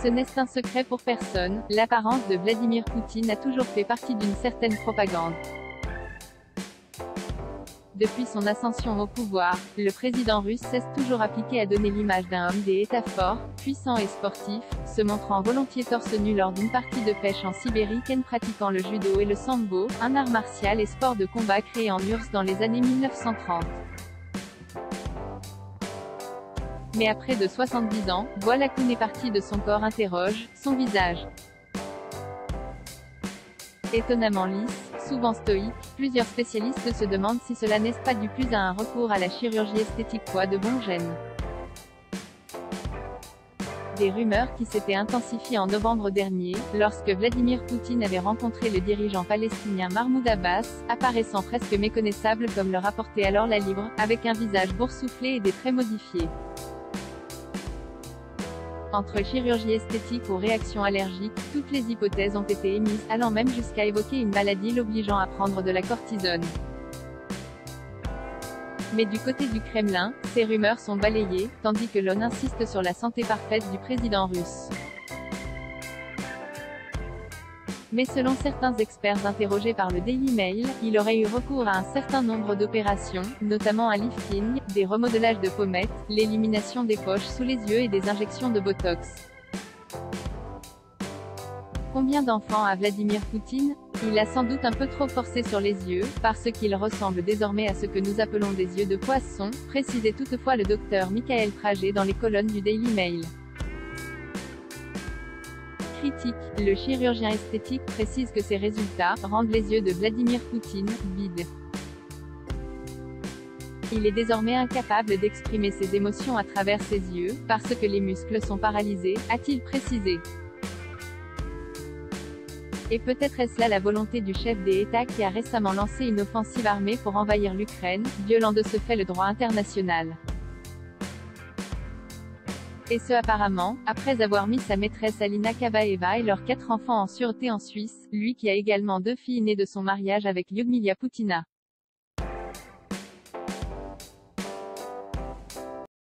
Ce n'est un secret pour personne, l'apparence de Vladimir Poutine a toujours fait partie d'une certaine propagande. Depuis son ascension au pouvoir, le président russe cesse toujours appliqué à donner l'image d'un homme d'État fort, puissant et sportif, se montrant volontiers torse nu lors d'une partie de pêche en Sibérie pratiquant le judo et le sambo, un art martial et sport de combat créé en URSS dans les années 1930. Mais à près de 70 ans, voilà qu'une est partie de son corps interroge, son visage. Étonnamment lisse, souvent stoïque, plusieurs spécialistes se demandent si cela n'est pas dû plus à un recours à la chirurgie esthétique quoi de bon gène. Des rumeurs qui s'étaient intensifiées en novembre dernier, lorsque Vladimir Poutine avait rencontré le dirigeant palestinien Mahmoud Abbas, apparaissant presque méconnaissable comme le rapportait alors La Libre, avec un visage boursouflé et des traits modifiés. Entre chirurgie esthétique ou réaction allergique, toutes les hypothèses ont été émises, allant même jusqu'à évoquer une maladie l'obligeant à prendre de la cortisone. Mais du côté du Kremlin, ces rumeurs sont balayées, tandis que l'on insiste sur la santé parfaite du président russe. Mais selon certains experts interrogés par le Daily Mail, il aurait eu recours à un certain nombre d'opérations, notamment un lifting, des remodelages de pommettes, l'élimination des poches sous les yeux et des injections de Botox. Combien d'enfants a Vladimir Poutine? Il a sans doute un peu trop forcé sur les yeux, parce qu'il ressemble désormais à ce que nous appelons des yeux de poisson, précisait toutefois le docteur Michael Prager dans les colonnes du Daily Mail. Critique, le chirurgien esthétique précise que ces résultats rendent les yeux de Vladimir Poutine vides. Il est désormais incapable d'exprimer ses émotions à travers ses yeux, parce que les muscles sont paralysés, a-t-il précisé. Et peut-être est-ce là la volonté du chef d'État qui a récemment lancé une offensive armée pour envahir l'Ukraine, violant de ce fait le droit international. Et ce apparemment, après avoir mis sa maîtresse Alina Kabaeva et leurs 4 enfants en sûreté en Suisse, lui qui a également 2 filles nées de son mariage avec Lyudmila Poutina.